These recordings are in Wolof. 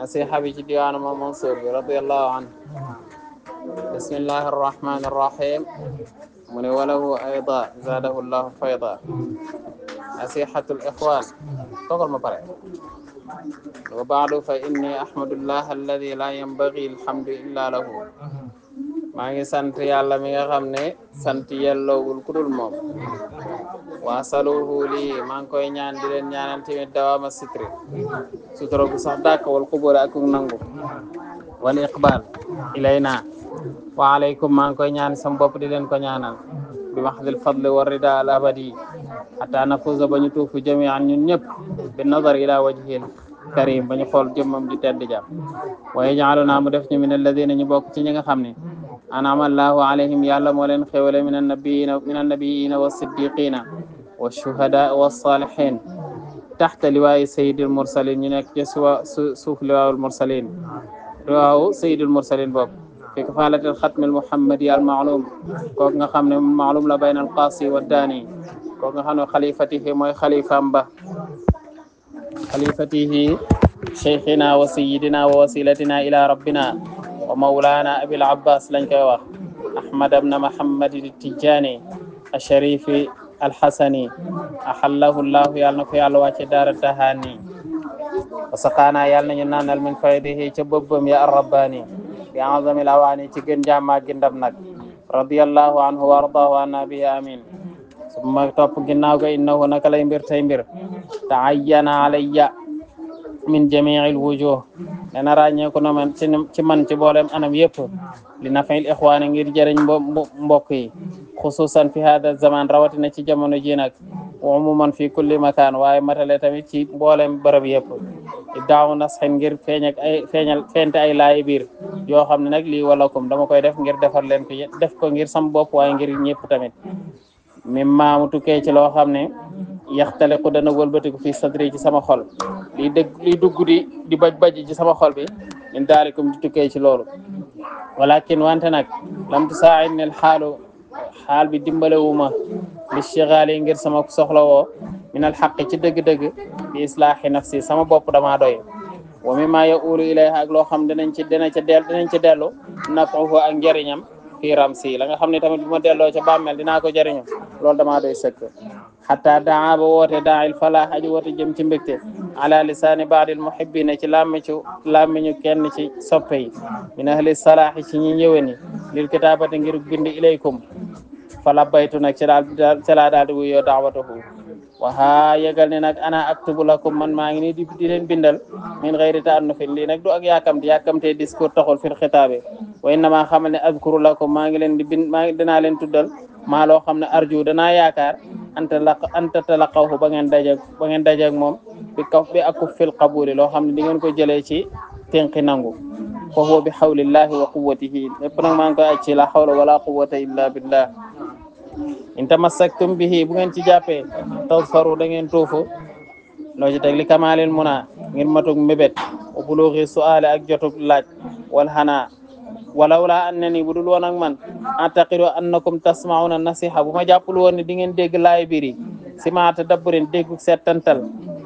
nasiha bi ci diwaanu Maam Mansour bi radiyallahu anhu. bismillahi arrahmani arrahim. mu ne walahu ayda zaadahu llahu fayda. nasihatul ixwan toogal ma pare. wa baadu fa inni ahmadullah alladi la yanbaghi alhamdu illa lahu. maa ngi sant yàlla mi nga xam ne sant yelloowul ku dul moom. waasaluhu lii maa ngi koy ñaan di leen ñaanal tamit dawaama sitri sutura gu sax dàkk wal xubóore ak nangu wal iqbal ilayna wa alaykum maa ngi koy ñaan sam bopp di leen ko ñaanal bi mahdil fadli wa rida al abadi hatta nafuza ba ñu tuufu jami'an ñun ñëpp bi nazar ila wajhil karim ba ñu xool jëmmam di tedd jàpp wa yaj'aluna mu def ñu min alladina ñu bokk ci ñi nga xam ne an'ama allahu alayhim yàlla moo leen xéwale min annabiyina wa siddiqina wa shuhada wa salihin taxta liwaayi sayidil mursalin ñu nekk ci suuf liwaawul mursalin liwaawu sayidil mursalin boobu fi kafalatil xatmil muhammadi al maalum kooku nga xam ne maalum la bayna al qaasi wa daani kooku nga xam ne xalifatihi mooy xalifaam ba xalifatihi cheikhina wa sayidina wa wasilatina ila rabbina wa mawlana abil abbas lañ koy wax ahmad ibn muhammad tijani asharifi alxasani axallahu llahu yàlla na ko yàlla wàcce daara tahani wa saqaana yàlla nañu naanal min faydihi ca bëbbam ya arrabbani bi azamil awaani ci gën jàmmaa gi ndam nag radiyallahu anhu wa ardaahu anna bihi amin summa topp ginnaaw ga innahu naka lay mbir tay mbir taayyana alayya min jamiil wujuh dana ràññeeku na man ci man ci boolem anam yëpp li nafil ixwaani ngir jëriñ mbokk yi xususan fi hada zaman rawatina ci jamono ji nag wa umuman fi kulli makaan waaye matale tamit ci mboolem bërëb yëpp i daaw nasxin ngir feente ay laayi biir yoo xam ne nag lii walakum dama koy def ngir defar leen ko def ko ngir sam bopp waaye ngir ñëpp tamit mim maamu tukkee ci loo xam ne yaxtaliqu dana wëlbatiku fi sadri ci sama xol liy dugg di baj ci sama xol bi min daalikum di tukkee ci loolu walakin wante nag lam tusaa'idni xaal bi dimbalewuma li shighali ngir sama soxla woo min al xaqi ci dëgg-dëgg bi islaahi nafsi sama bopp damaa doy wa mimma ya'ulu ilayha ak loo xam dinañ ci dellu nafuhu ak njëriñam fii ramsi la nga xam ne tamit bu ma delloo ca bàmmeel dinaa ko jëriñu loolu damaa doy sëkk hatta daa ba woote daa'il falah aji woote jëm ci mbégte ala lisaani baadil muhibbina ci làmmiñu kenn ci soppe yi min ahli salaahi ci ñi ñëweni lil kitaabati ngir bind ilaykum fala baytu nag ca laa daal di wuyoo daawatahu waxa yegal ne nag ana aktubu lakum man maa ngi nii di leen bindal min xayri ta'annufin lii nag du ak yàkkamtee discours taxul fil xitaabe wa innama xamal ne azkuru lakum maa ngi leen di bind dinaa leen tuddal maa loo xam ne arju danaa yaakaar anta talaqawhu ba ngeen dajeeg moom bi akuf fil qabuli loo xam ne di ngeen ko jëlee ci tenqi nangu fa huwa bi hawlillahi wa quwwatihi lépp nag maa ngi koy aj ci la hawla wala quwwata illa billah in tamassaktum bihi bu ngeen ci jàppee tazfaru da ngeen tuufu loo ci teg li kamaalil muna ngir matug mbébét wa bulughi su'aale ak jotug laaj wal hana walawla annani bu dul woon ak man antaqidu annakum tasma'una nasiha bu ma jàppul woon ne di ngeen dégg laay biri sima tadabburin déggu settantal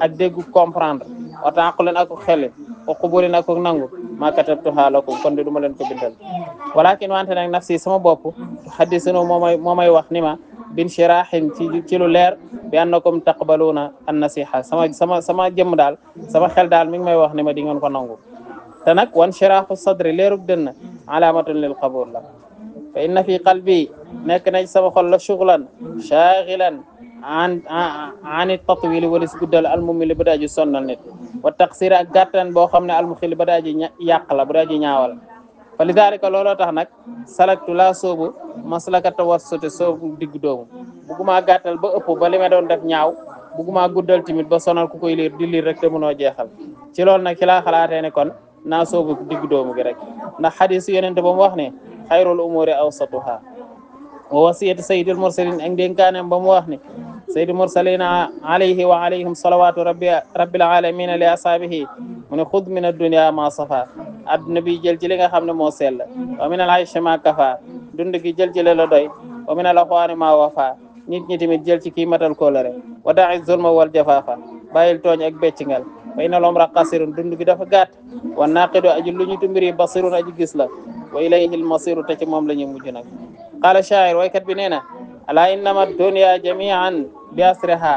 ak déggu comprendre wa taqulen ak xel wa qubulin ak nangu ma katabtuha lakum kon de du ma leen ko bindal walakin wante nag nafsi sama bopp hadisunu moo may wax ni ma bin shirahin ci lu leer bi annakum taqbaluna an nasiha sama jëmm daal sama xel daal mi ngi may wax ni ma di ngeen ko nangu te nag wan shirahu sadri leerug dënn alamatun lil qabul la fa inna fi qalbi nekk na ci sama xol la shughlan shaghilan ani tatwili walis guddal almumili ba daaji sonnal nit wa taqsir ak gàttan boo xam ne almuxili ba daaji yàq la ba daaji ñaawal fa li daalika looloo tax nag salaktu laa soobu maslaka tawassuti soobu digg doomu bugguma gàttal ba ëpp ba li ma doon def ñaaw bugguma guddal timit ba sonal ku koy liir di liir rek te mënoo jeexal ci loolu nag ci laa xalaatee ne kon naa soobu digg doomu gi rek ndax xadis yonente ba mu wax ne xayrul umuri awsatuha wa wasiyati sayyidil mursalin ak dénkaaneem ba mu wax ne sayyidil mursalina alayhi wa alayhim salawatu rabbil alamin li ashabihi mu ne xud min ad-dunya ma safa adduna bi jël ci li nga xam ne moo sell wa min al-ayshi ma kafa dund gi jël ci la doy wa min al-akhwani ma wafa nit ñi tamit jël ci kii matal kóolare wa da'i zulma wal jafafa bàyyil tooñ ak beccingal fa inna al-umra qasirun dund gi dafa gàtt wa naqidu aji lu ñu tumbiri basirun aji gis la wa ilayhi al-masiru te ci moom la ñuy mujj nag qala shaa'ir waykat bi nee na ala innama dunya jami'an bi asriha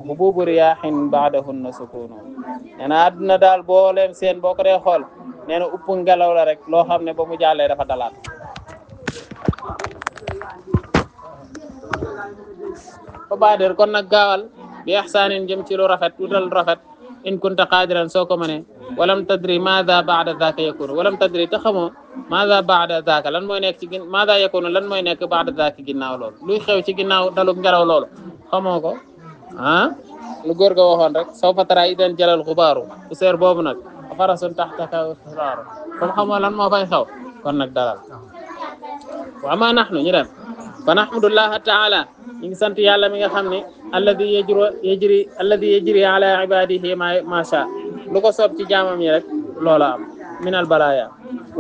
hububu riyahin ba'dahunna sukunu nee na adduna daal booleem seen boo ko dee xool nee na upp ngelaw la rek loo xam ne ba mu jàllee dafa dalaat fa baadir kon nag gaawal bi ihsaanin jëm ci lu rafet wutal rafet in kunta qadiran soo ko mënee walam tadri maada ba'da dhaka yakunu walam tadri te xamoo maada ba'da dhaka lan mooy nekk ci maada yakunu lan mooy nekk ba'da dhaka ginnaaw loolu luy xew ci ginnaaw dalub ngelaw loolu xamoo ko lu góor ga waxoon rek saw fa tara idan jalal xubaaru bu seer boobu nag farasun taxtaka xubaaru comme xamoo lan moo fay xew kon nag dalal wa ma nahnu ñu dem fa nahmadullaha taala ñu ngi sant yàlla mi nga xam ne alladi yajri ala ibadihi ma sha lu ko soob ci jaamam yi rek loola am min al balaya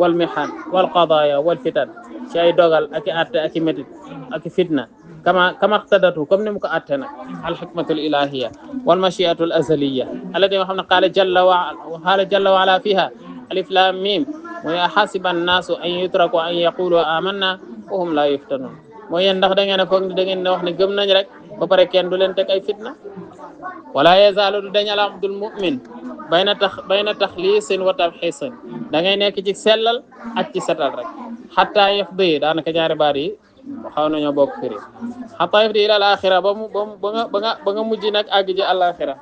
wal mihan wal qadaya wal fitan ci ay dogal ak i atte ak i métit ak i fitna kama iqtadatu comme ni mu ko atte nag al hikmatul ilahiyya wal mashi'atul azaliyya allati nga xam ne qaala jalla wa ala fiha alif lam mim mooy ahasiba annaasu an yutraku an yaqulu amanna wa hum la yuftanun mooy yéen ndax da ngeen a foog ni da ngeen wax ne gëm nañ rek ba pare kenn du leen teg ay fitna wala yazaalu du dañ al abdul mu'min bayna taxliisin wa tamxiisin da ngay nekk ci sellal ak ci setal rek xataa yafdi daanaka ñaari baat yi xaw nañoo bokk firi xataa yafdi ila al axira ba nga mujj nag àgg ji al axira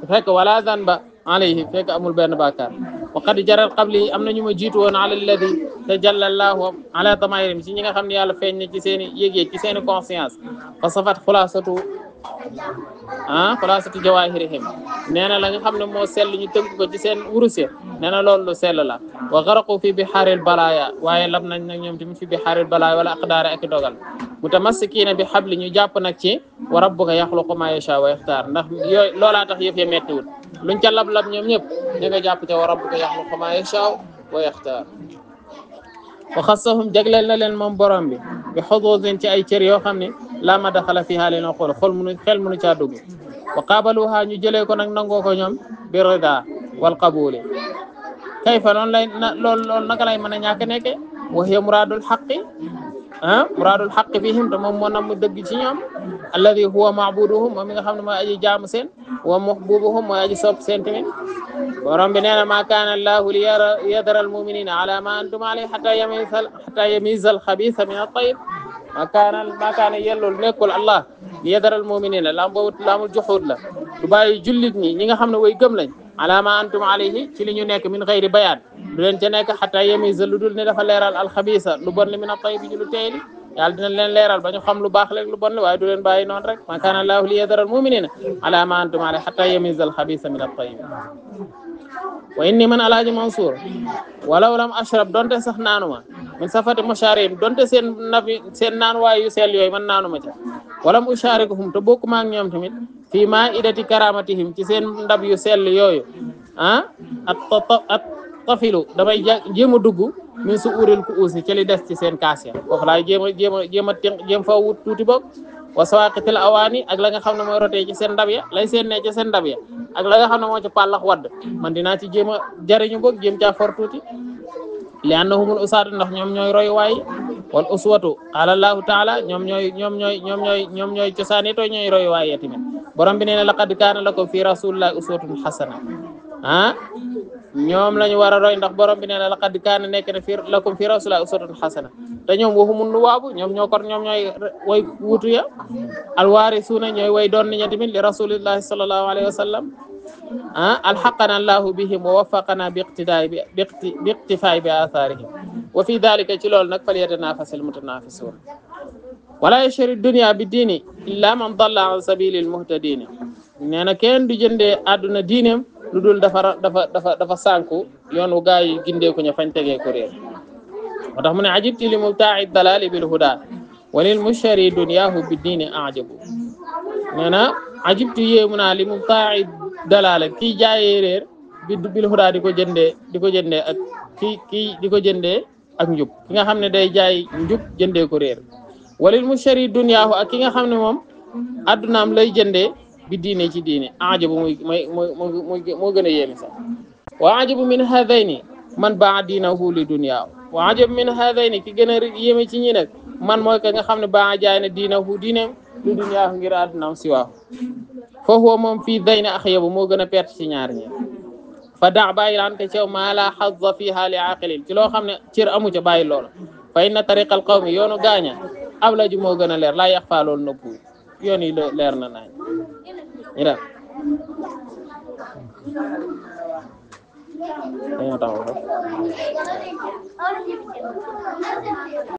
fekk wala zanba alayhi fekk amul benn bàkkaar wa qad jaral qabli am na ñu ma jiitu woon ala alladi tajalla allahu ala tamayirim ci ñi nga xam ne yàlla feeñ na ci seen i yëg-yëg ci seen i conscience fa safat xulaasatu jawahirihim nee na la nga xam ne moo sell ñu tënk ko ci seen wurus ya nee na loolu lu sell la wa garaqu fi bihaaril balaya waaye lam nañ nag ñoom tamit fi bihaaril balaya wala aqdaari ak dogal mutamassikiina bi habli ñu jàpp nag ci wa rabbuka yaxluqu ma yasha wa yaxtaar ndax yooyu loolaa tax yëf ya mettiwul luñ ca lab-lab ñoom ñëpp ñu nga jàpp ca wa rabbuka yaxluqu ma yasha wa yaxtaar wa xassahum jagleel na leen moom borom bi xuduusin ci ay cër yoo xam ne laa ma daxala fiha leen xel mënu caa dugg wa qaabaluha ñu jëlee ko nag nangoo ko ñoom bi rida wal qabuli kayfa noonu lay loolu naka lay mën a ñàkk nekke wa hiya muradul xaqi muradul xaqi fihim te moom moo nam mu dëgg ci ñoom alladi huwa maabuduhum moom mi nga xam ne mooy aji jaamu seen wa muhbubuhum mooy aji sopp seen tamit borom bi nee na ma kaana allahu li yadara al muminina ala ma antum alayhi xata yamiza al xabisa min al tayyib ma kaana yellul nekkul allah li yadara al muminina laamul joxuut la du bàyyi jullit ñi nga xam ne way gëm lañ ala ma antum alayhi ci li ñu nekk min xayri bayaan du leen ca nekk xata yamiza lu dul ne dafa leeral al xabisa lu bon li min al tayyib ji lu teey li yàlla dina leen leeral ba ñu xam lu baax rek lu bon waaye du leen bàyyi noonu rek ma kaana allahu li yadara al muminina ala ma antum alayhi xata yamiza al xabisa min al tayyib wa inni man alaaji Mansour walaw lam ashrab donte sax naanuma min safati musharib donte seen naan waay yu sell yooyu man naanuma ca walam usharikuhum te bokkuma ak ñoom tamit fii ma idati karamatihim ci seen ndab yu sell yooyu at tafilu damay jéem a dugg min su uril ku uusi ci li des ci seen kaas ya foofu laay jéem fa wut tuuti boog wa sawaqitil awaani ak la nga xam ne mooy rotee ci seen ndab ya lay seen ne ci seen ndab ya ak la nga xam ne moo ci pàllax wadd man dinaa ci jéem a jariñu boog jéem caa for tuuti li annahumul usaatu ndax ñoom ñooy roy waay wal uswatu qala allahu taala ñoom ñooy cosaani to ñooy roy waay ya tamit borom bi nee na laqad kaana lakum fi rasulillahi uswatun hasana ñoom lañu war a roy ndax borom bi nee na laqad kaana nekk na fi lakum fi rasulillahi uswatun hasana te ñoom waxumun nu waabu ñoom ñooy way wutu ya alwaarisuuna ñooy way doon niña tamit li rasulillahi sallallahu alayhi wa sallam alhaqana allahu bihim wa waffaqana bi iqtifaay bi atharihim wa fi dalika ci loolu nag falyatanafasil mutanafisun wala yashri dunya bi diini illa man dalla an sabilil muhtadin nee na kenn du jëndee àdduna diineem lu dul dafa sànku yoon wu gaa yi gindeeku ña fañ tegee ko réer moo tax mu ne ajibti li mubtaa'i dalali bil huda walil mushtari dunyahu bi diini ajabu nee na ajibtu yéemu naa li mubtaa'i dalala kii jaayee réer bil huda di ko jëndee ak kii di ko jëndee ak njub ki nga xam ne day jaay njub jëndee ko réer walil mushtari dunyahu ak ki nga xam ne moom addunaam lay jëndee bi diine ci diine ajabu moo gën a yéeme sax wa ajabu min hadayni man baa diinahu li dunya wa ajabu min hadayni ki gën a yéeme ci ñi nag man mooy ka nga xam ne baa jaay na diinahu diineem li dunya ngir àddunaam si waaw fa huwa moom fii dayni axyabu moo gën a perte ci ñaar ñi fa daa bàyyi laan te ceew maa la xazza fiha li aqilin ci loo xam ne cër amu ca bàyyi loola fa inna tariqal qawmi yoonu gaaña ablaju moo gën a leer laa yax faa loolu nëbbu yoon yi leer na naañ ñu dem dañoo taxaw